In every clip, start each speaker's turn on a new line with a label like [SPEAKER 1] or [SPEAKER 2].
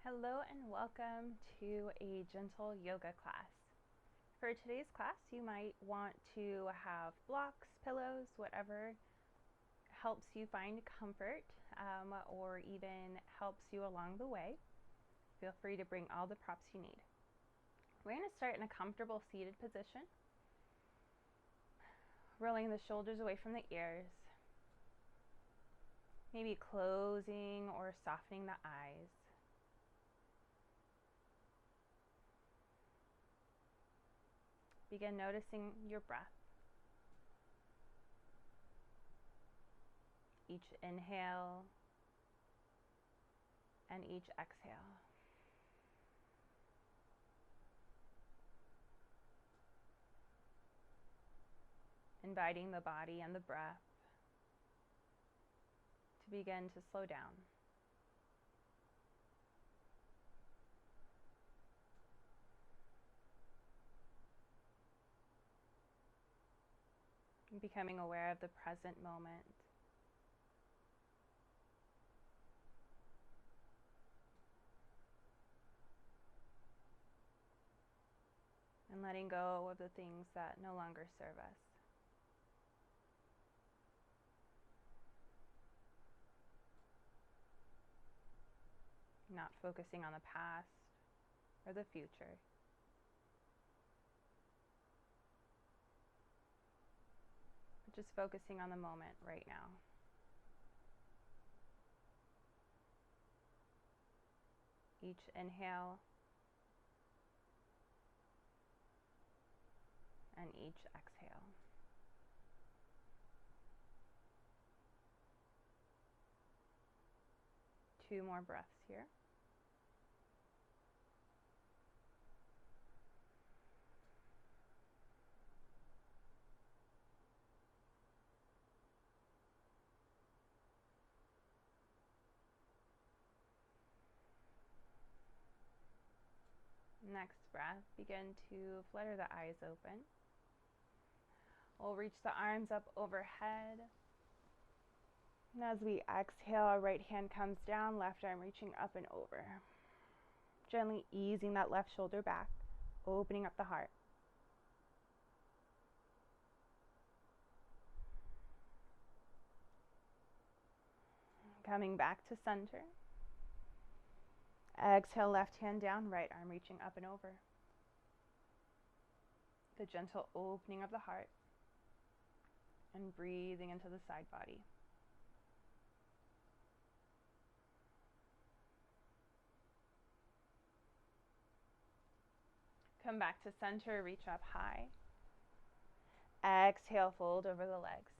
[SPEAKER 1] Hello and welcome to a gentle yoga class. For today's class, you might want to have blocks, pillows, whatever helps you find comfort or even helps you along the way. Feel free to bring all the props you need. We're going to start in a comfortable seated position, rolling the shoulders away from the ears, maybe closing or softening the eyes. Begin noticing your breath. Each inhale and each exhale. Inviting the body and the breath to begin to slow down. And becoming aware of the present moment. And letting go of the things that no longer serve us. Not focusing on the past or the future. But just focusing on the moment right now. Each inhale and each exhale. Two more breaths here. Next breath, begin to flutter the eyes open. We'll reach the arms up overhead. And as we exhale, our right hand comes down, left arm reaching up and over. Gently easing that left shoulder back, opening up the heart. Coming back to center. Exhale, left hand down, right arm reaching up and over. The gentle opening of the heart and breathing into the side body. Come back to center, reach up high. Exhale, fold over the legs.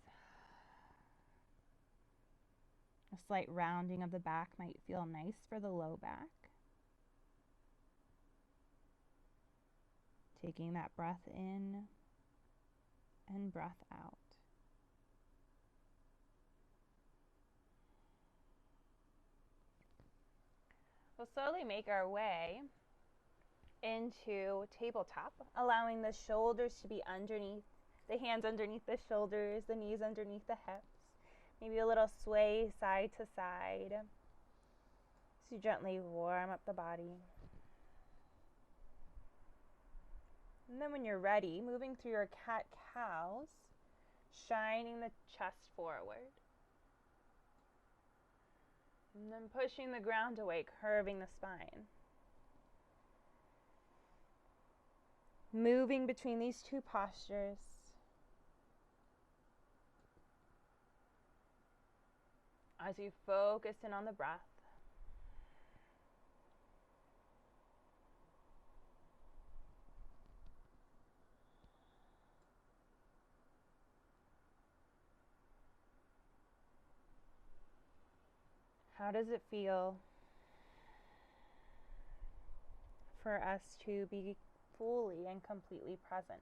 [SPEAKER 1] A slight rounding of the back might feel nice for the low back. Taking that breath in and breath out. We'll slowly make our way into tabletop, allowing the shoulders to be underneath, the hands underneath the shoulders, the knees underneath the hips. Maybe a little sway side to side. So you gently warm up the body. And then when you're ready, moving through your cat-cows, shining the chest forward. And then pushing the ground away, curving the spine. Moving between these two postures. As you focus in on the breath. How does it feel for us to be fully and completely present?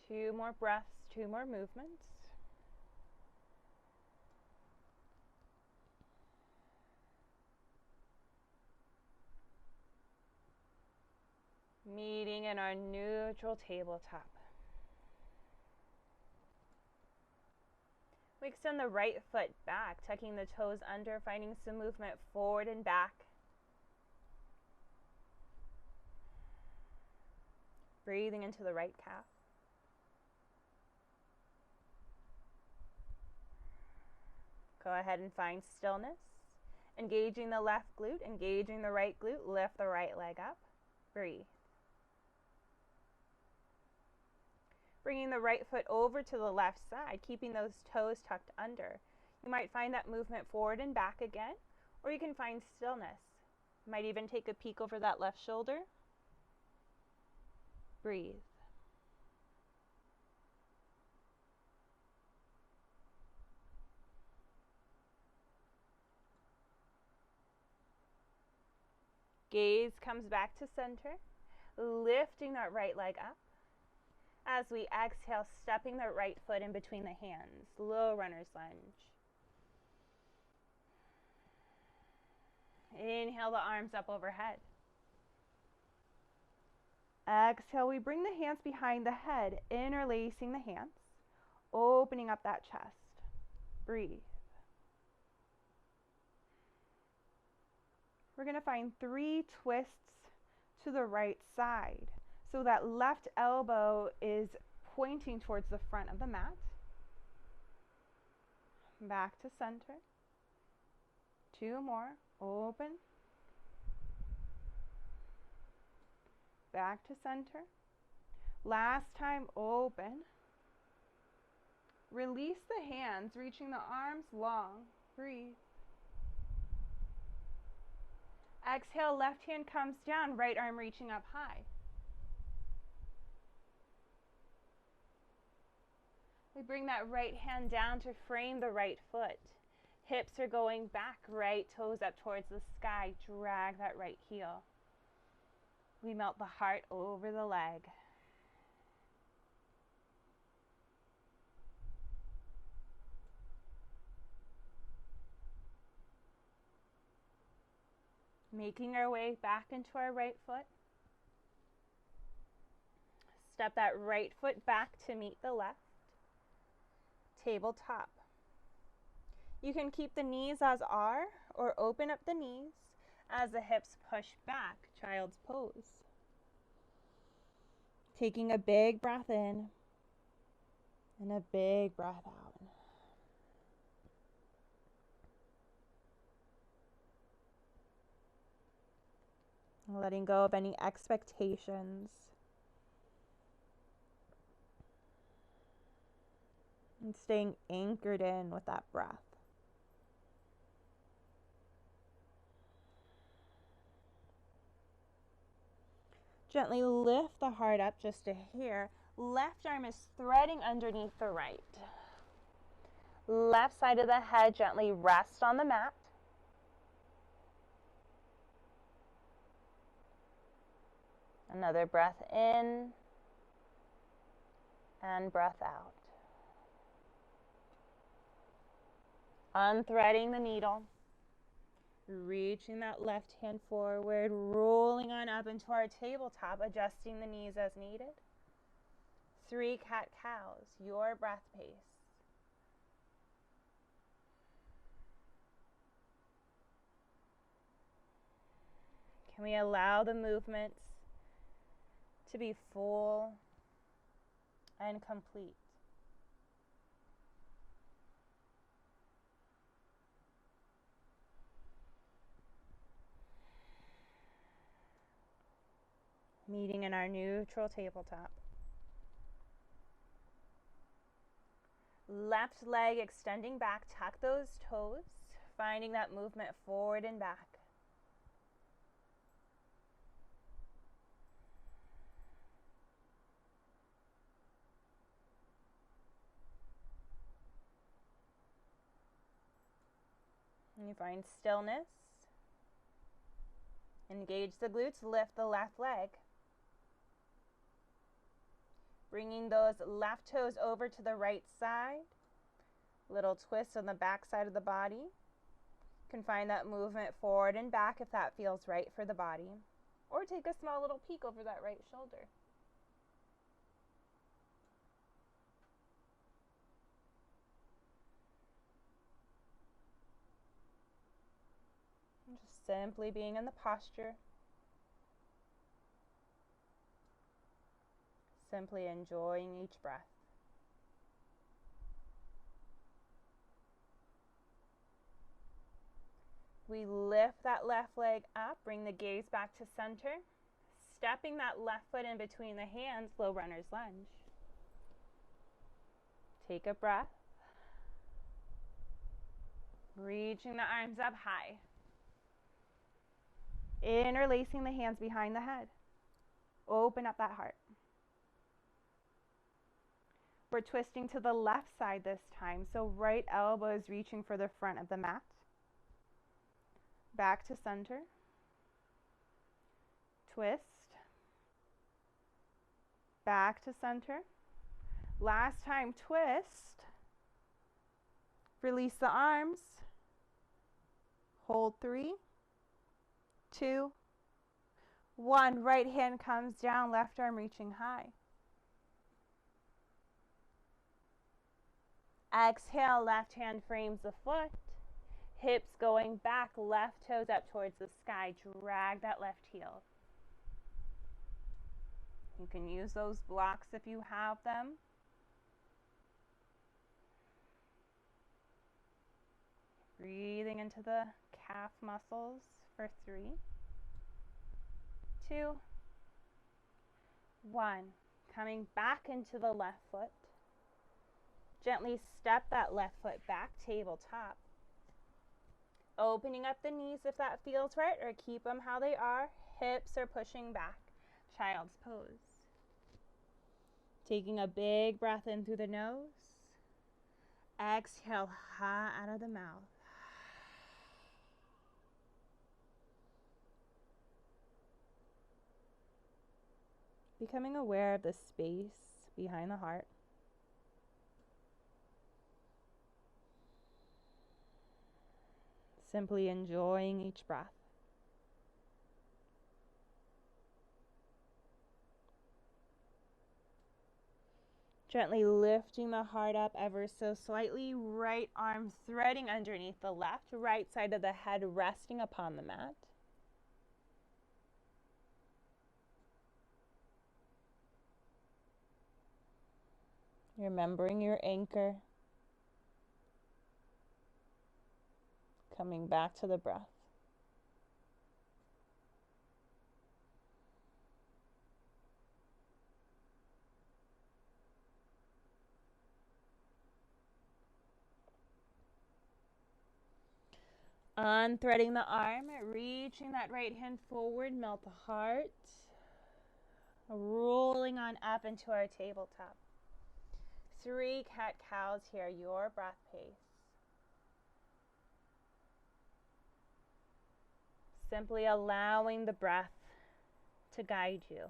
[SPEAKER 1] Two more breaths, two more movements. Meeting in our neutral tabletop. We extend the right foot back, tucking the toes under, finding some movement forward and back. Breathing into the right calf. Go ahead and find stillness. Engaging the left glute, engaging the right glute, lift the right leg up. Breathe. Bringing the right foot over to the left side, keeping those toes tucked under. You might find that movement forward and back again, or you can find stillness. You might even take a peek over that left shoulder. Breathe. Gaze comes back to center, lifting that right leg up. As we exhale, stepping the right foot in between the hands, low runner's lunge. Inhale the arms up overhead. Exhale, we bring the hands behind the head, interlacing the hands, opening up that chest. Breathe. We're going to find 3 twists to the right side. So that left elbow is pointing towards the front of the mat. Back to center. 2 more. Open. Back to center. Last time, open. Release the hands, reaching the arms long. Breathe. Exhale, left hand comes down, right arm reaching up high. We bring that right hand down to frame the right foot. Hips are going back, right toes up towards the sky. Drag that right heel. We melt the heart over the leg. Making our way back into our right foot. Step that right foot back to meet the left. Tabletop. You can keep the knees as are or open up the knees as the hips push back, child's pose. Taking a big breath in and a big breath out. Letting go of any expectations. And staying anchored in with that breath. Gently lift the heart up just to here. Left arm is threading underneath the right. Left side of the head gently rest on the mat. Another breath in and breath out. Unthreading the needle, reaching that left hand forward, rolling on up into our tabletop, adjusting the knees as needed. 3 cat-cows, your breath pace. Can we allow the movements to be full and complete? Meeting in our neutral tabletop. Left leg extending back, tuck those toes, finding that movement forward and back. And you find stillness. Engage the glutes, lift the left leg. Bringing those left toes over to the right side. Little twist on the back side of the body. You can find that movement forward and back if that feels right for the body. Or take a small little peek over that right shoulder. Just simply being in the posture. Simply enjoying each breath. We lift that left leg up, bring the gaze back to center. Stepping that left foot in between the hands, low runner's lunge. Take a breath. Reaching the arms up high. Interlacing the hands behind the head. Open up that heart. We're twisting to the left side this time, so right elbow is reaching for the front of the mat. Back to center. Twist. Back to center. Last time, twist. Release the arms. Hold 3, 2, 1. Right hand comes down, left arm reaching high. Exhale, left hand frames the foot. Hips going back, left toes up towards the sky. Drag that left heel. You can use those blocks if you have them. Breathing into the calf muscles for 3, 2, 1. Coming back into the left foot. Gently step that left foot back, tabletop. Opening up the knees if that feels right, or keep them how they are. Hips are pushing back. Child's pose. Taking a big breath in through the nose. Exhale high out of the mouth. Becoming aware of the space behind the heart. Simply enjoying each breath. Gently lifting the heart up ever so slightly. Right arm threading underneath the left. Right side of the head resting upon the mat. Remembering your anchor. Coming back to the breath. Unthreading the arm, reaching that right hand forward, melt the heart. Rolling on up into our tabletop. 3 cat-cows here, your breath pace. Simply allowing the breath to guide you.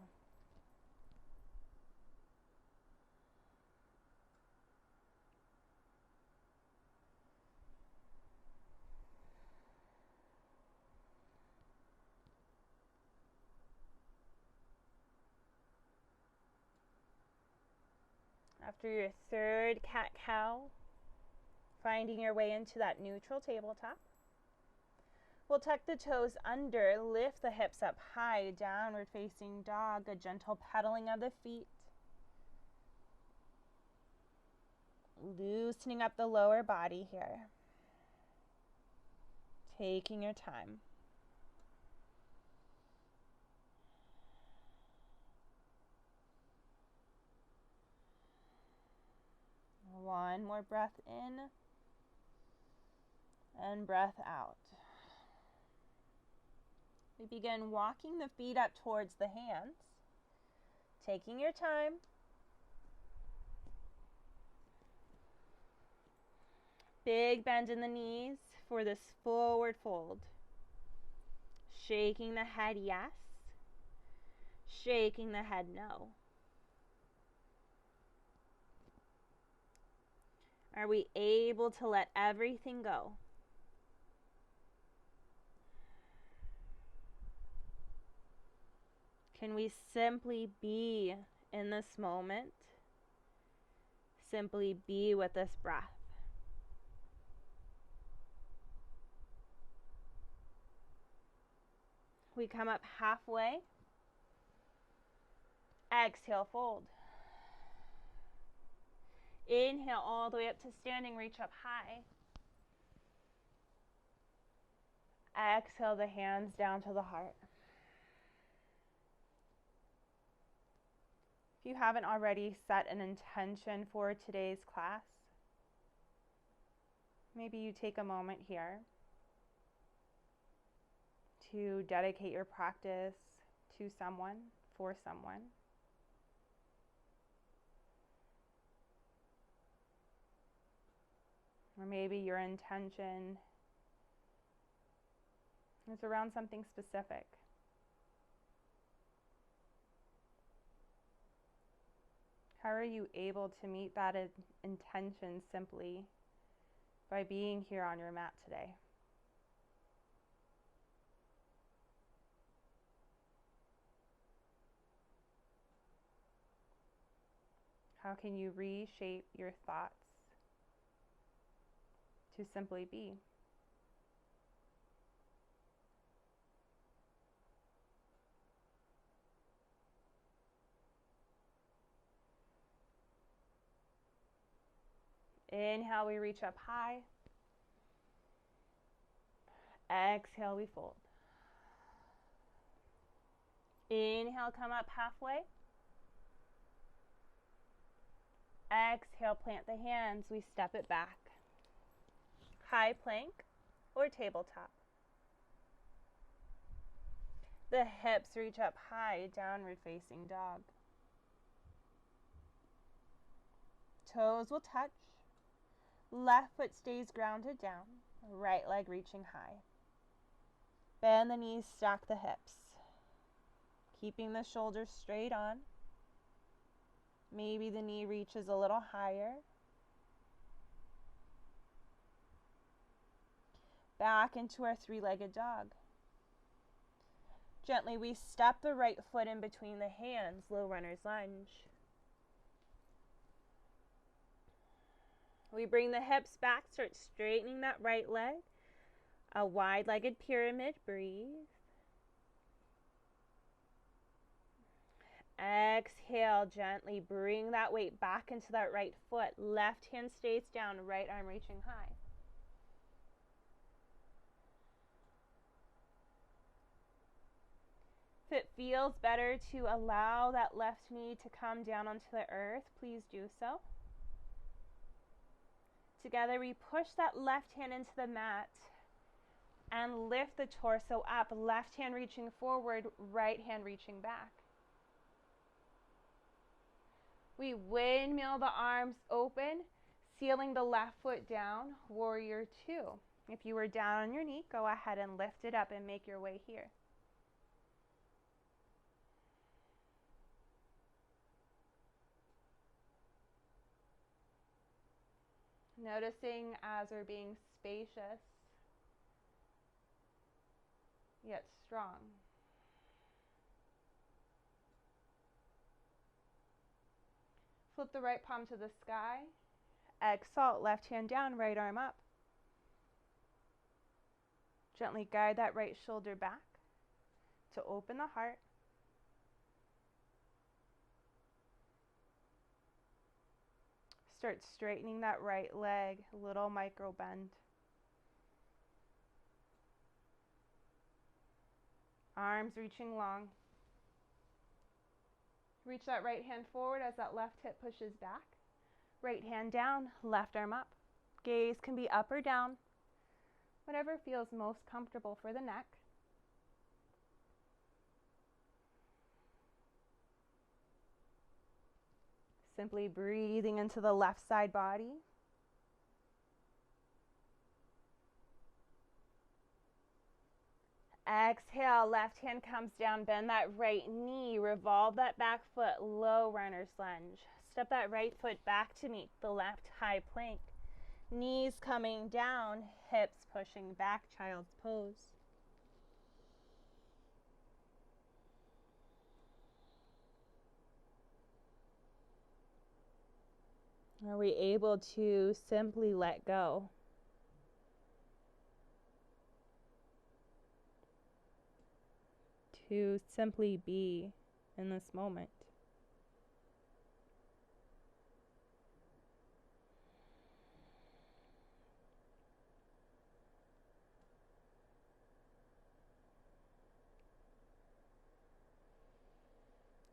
[SPEAKER 1] After your 3rd cat-cow, finding your way into that neutral tabletop. We'll tuck the toes under, lift the hips up high, downward facing dog, a gentle pedaling of the feet. Loosening up the lower body here. Taking your time. One more breath in and breath out. We begin walking the feet up towards the hands, taking your time. Big bend in the knees for this forward fold. Shaking the head yes, shaking the head no. Are we able to let everything go? Can we simply be in this moment? Simply be with this breath. we come up halfway. Exhale, fold. Inhale all the way up to standing, reach up high. Exhale the hands down to the heart. If you haven't already set an intention for today's class, maybe you take a moment here to dedicate your practice to someone, for someone. Or maybe your intention is around something specific. How are you able to meet that intention simply by being here on your mat today? How can you reshape your thoughts to simply be? Inhale, we reach up high. Exhale, we fold. Inhale, come up halfway. Exhale, plant the hands, we step it back. High plank or tabletop. The hips reach up high, downward facing dog. Toes will touch. Left foot stays grounded down, right leg reaching high. Bend the knees, stack the hips. Keeping the shoulders straight on. Maybe the knee reaches a little higher. Back into our three-legged dog. Gently we step the right foot in between the hands, low runner's lunge. We bring the hips back, start straightening that right leg. A wide-legged pyramid, breathe. Exhale, gently bring that weight back into that right foot. Left hand stays down, right arm reaching high. If it feels better to allow that left knee to come down onto the earth, please do so. Together we push that left hand into the mat and lift the torso up. Left hand reaching forward, right hand reaching back. We windmill the arms open, sealing the left foot down, warrior two. If you were down on your knee, go ahead and lift it up and make your way here. Noticing as we're being spacious, yet strong. Flip the right palm to the sky. Exhale, left hand down, right arm up. Gently guide that right shoulder back to open the heart. Start straightening that right leg, little micro bend. Arms reaching long. Reach that right hand forward as that left hip pushes back. Right hand down, left arm up. Gaze can be up or down, whatever feels most comfortable for the neck. Simply breathing into the left side body. Exhale, left hand comes down, bend that right knee, revolve that back foot, low runner's lunge. Step that right foot back to meet the left high plank. Knees coming down, hips pushing back, child's pose. Are we able to simply let go? to simply be in this moment.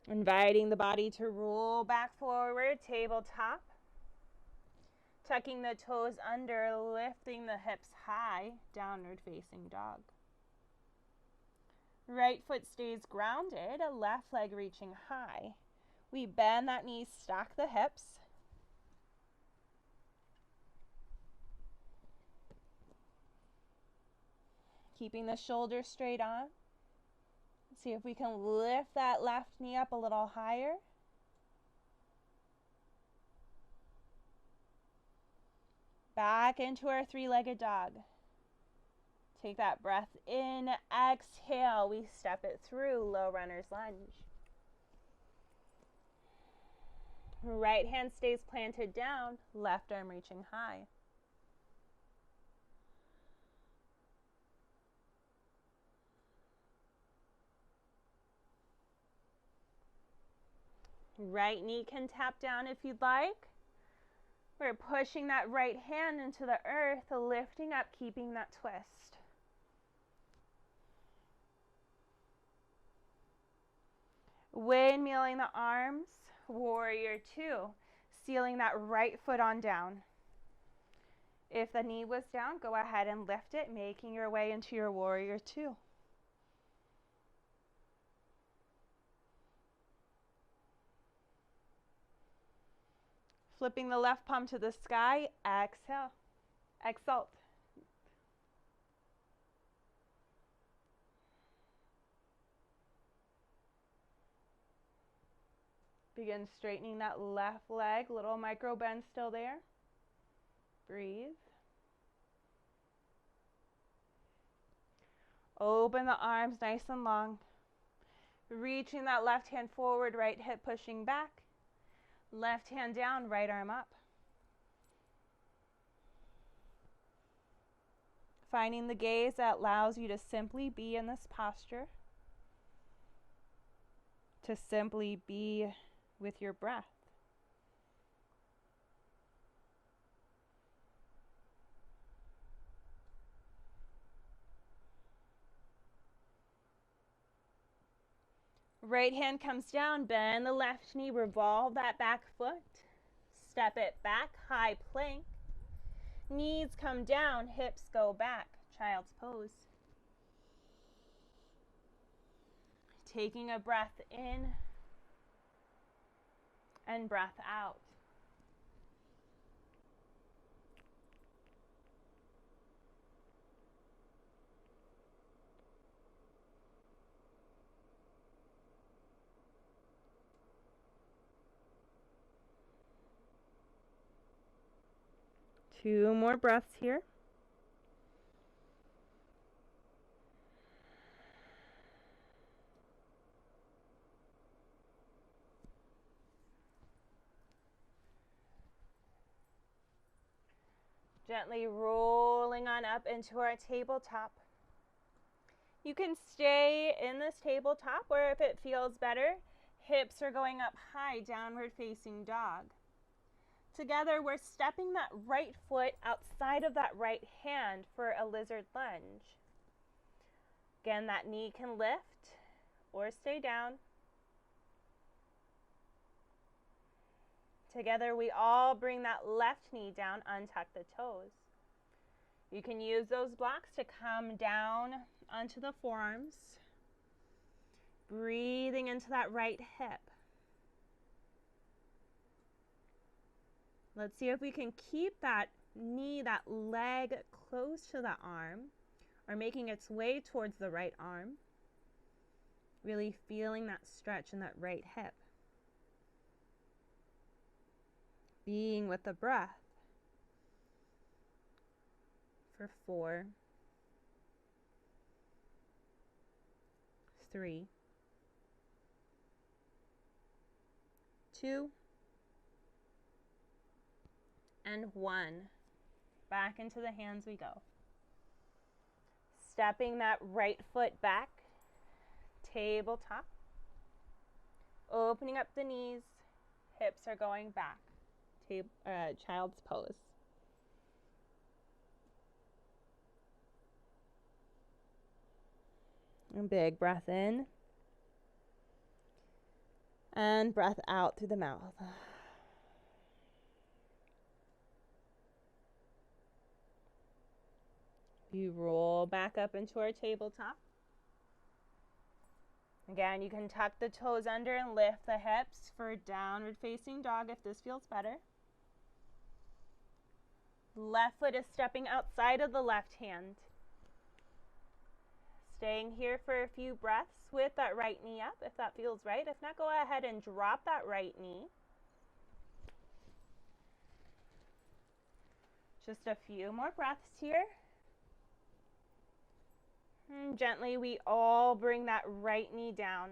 [SPEAKER 1] Inviting the body to roll back forward, tabletop. Tucking the toes under, lifting the hips high, downward facing dog. Right foot stays grounded, left leg reaching high. We bend that knee, stack the hips. Keeping the shoulders straight on. See if we can lift that left knee up a little higher. Back into our three-legged dog. Take that breath in, exhale, we step it through, low runner's lunge. Right hand stays planted down, left arm reaching high. Right knee can tap down if you'd like. We're pushing that right hand into the earth, lifting up, keeping that twist. Windmilling the arms, warrior two, sealing that right foot on down. If the knee was down, go ahead and lift it, making your way into your warrior two. Flipping the left palm to the sky, exhale, exalt. Begin straightening that left leg, little micro bend still there. Breathe. Open the arms nice and long. Reaching that left hand forward, right hip pushing back. Left hand down, right arm up. Finding the gaze that allows you to simply be in this posture. To simply be with your breath. Right hand comes down, bend the left knee, revolve that back foot. Step it back, high plank. Knees come down, hips go back, child's pose. Taking a breath in and breath out. Two more breaths here. Gently rolling on up into our tabletop. You can stay in this tabletop, or if it feels better, hips are going up high, downward facing dog. Together, we're stepping that right foot outside of that right hand for a lizard lunge. Again, that knee can lift or stay down. Together, we all bring that left knee down, untuck the toes. You can use those blocks to come down onto the forearms. Breathing into that right hip. Let's see if we can keep that knee, that leg close to the arm, or making its way towards the right arm. Really feeling that stretch in that right hip. Being with the breath for 4, 3, 2, and 1. Back into the hands we go. Stepping that right foot back, tabletop. Opening up the knees, hips are going back. Child's pose. A big breath in. And breath out through the mouth. You roll back up into our tabletop. Again, you can tuck the toes under and lift the hips for downward facing dog if this feels better. Left foot is stepping outside of the left hand. Staying here for a few breaths with that right knee up if that feels right. If not, go ahead and drop that right knee. Just a few more breaths here. And gently, we all bring that right knee down.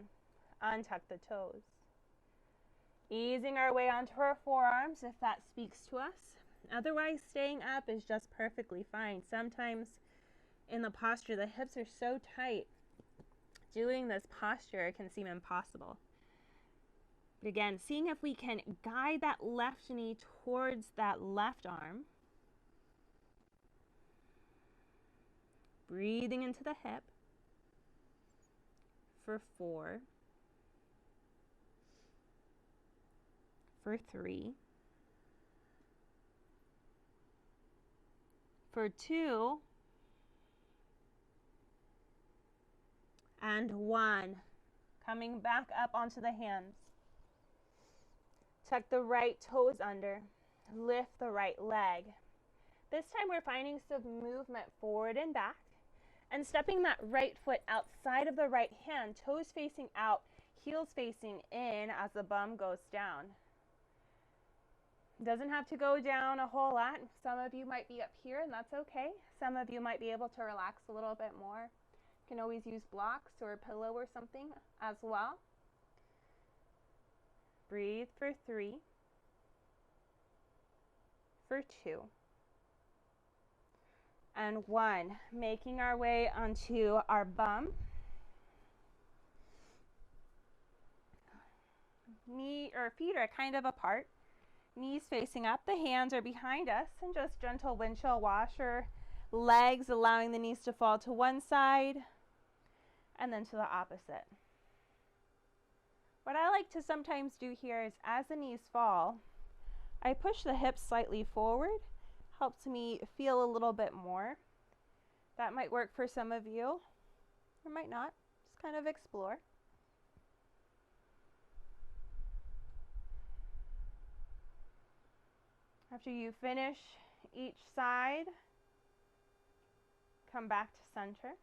[SPEAKER 1] Untuck the toes. Easing our way onto our forearms if that speaks to us. Otherwise, staying up is just perfectly fine. Sometimes in the posture, the hips are so tight. Doing this posture can seem impossible. But again, seeing if we can guide that left knee towards that left arm. Breathing into the hip for 4, for 3, for 2, and 1. Coming back up onto the hands. Tuck the right toes under. Lift the right leg. This time we're finding some movement forward and back. And stepping that right foot outside of the right hand, toes facing out, heels facing in as the bum goes down. Doesn't have to go down a whole lot. Some of you might be up here, and that's okay. Some of you might be able to relax a little bit more. You can always use blocks or a pillow or something as well. Breathe for 3, for 2. And 1, making our way onto our bum. Feet are kind of apart. Knees facing up, the hands are behind us, and just gentle windshield washer. Legs allowing the knees to fall to one side and then to the opposite. What I like to sometimes do here is as the knees fall, I push the hips slightly forward. Helps me feel a little bit more. That might work for some of you, or might not. Just kind of explore. After you finish each side, come back to center.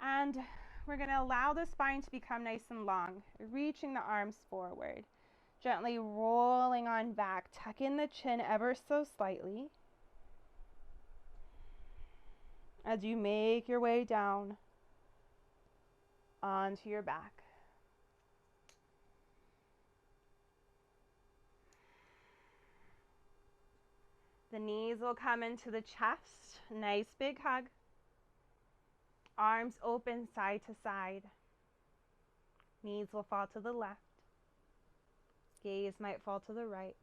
[SPEAKER 1] And we're going to allow the spine to become nice and long, reaching the arms forward. Gently rolling on back. Tuck in the chin ever so slightly. As you make your way down onto your back. The knees will come into the chest. Nice big hug. Arms open side to side. Knees will fall to the left. Gaze might fall to the right.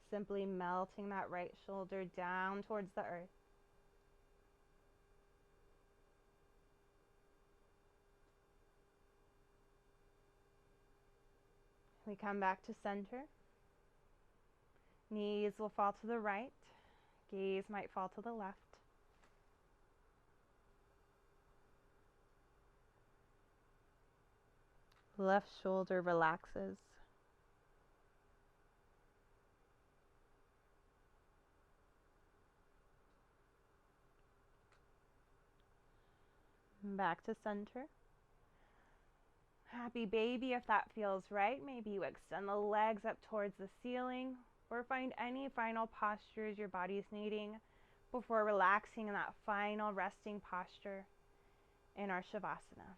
[SPEAKER 1] Simply melting that right shoulder down towards the earth. We come back to center. Knees will fall to the right. Gaze might fall to the left. Left shoulder relaxes. Back to center. Happy baby if that feels right. Maybe you extend the legs up towards the ceiling or find any final postures your body's needing before relaxing in that final resting posture in our Shavasana.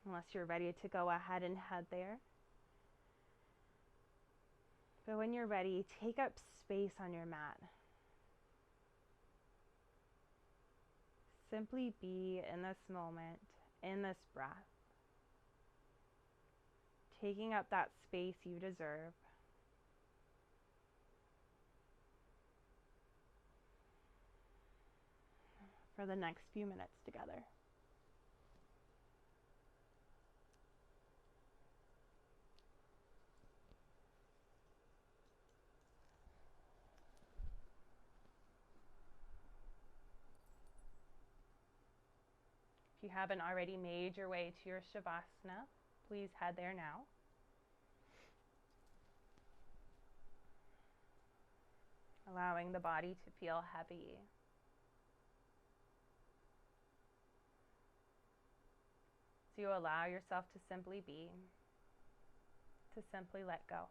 [SPEAKER 1] Unless you're ready to go ahead and head there. But when you're ready, take up space on your mat. Simply be in this moment, in this breath, taking up that space you deserve. For the next few minutes together. If you haven't already made your way to your Shavasana, please head there now. Allowing the body to feel heavy. So you allow yourself to simply be, to simply let go.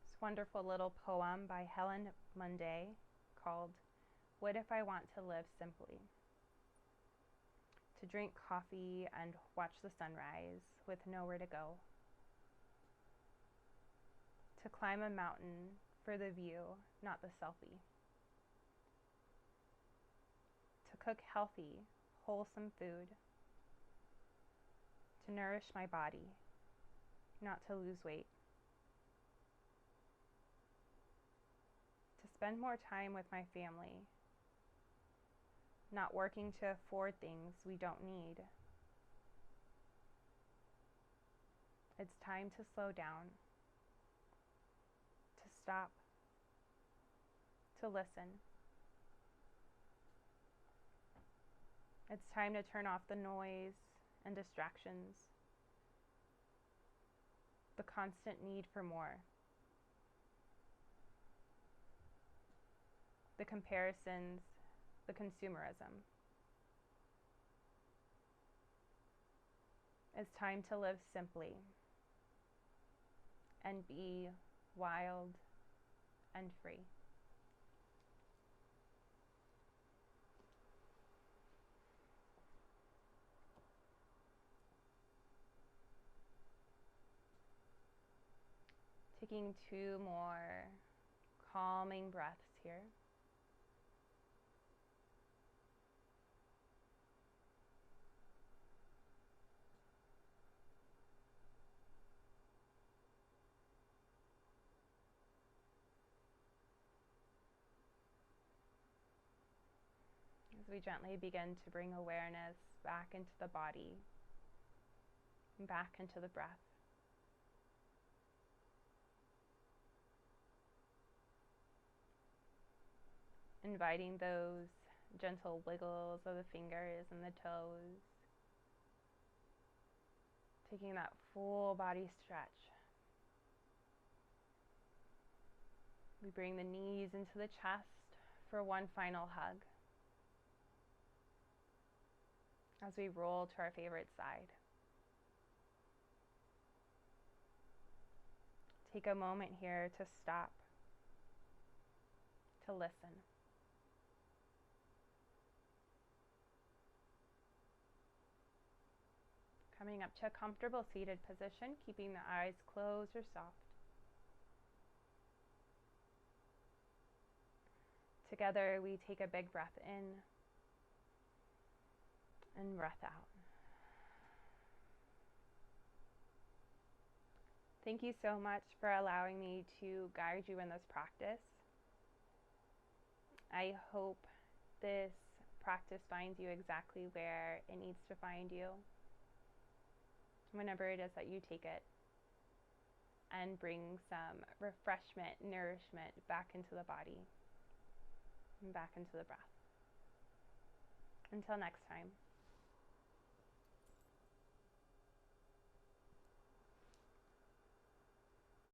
[SPEAKER 1] This wonderful little poem by Helen Munday called What If I Want to Live Simply? To drink coffee and watch the sunrise with nowhere to go. To climb a mountain for the view, not the selfie. To cook healthy, wholesome food. To nourish my body, not to lose weight. To spend more time with my family, not working to afford things we don't need. It's time to slow down, to stop, to listen. It's time to turn off the noise and distractions, the constant need for more, the comparisons, the consumerism. It's time to live simply and be wild and free. Taking 2 more calming breaths here. As we gently begin to bring awareness back into the body, and back into the breath. Inviting those gentle wiggles of the fingers and the toes. Taking that full body stretch. We bring the knees into the chest for one final hug. As we roll to our favorite side. Take a moment here to stop, to listen. Coming up to a comfortable seated position, keeping the eyes closed or soft. Together we take a big breath in and breath out. Thank you so much for allowing me to guide you in this practice. I hope this practice finds you exactly where it needs to find you, whenever it is that you take it, and bring some refreshment, nourishment back into the body and back into the breath. Until next time.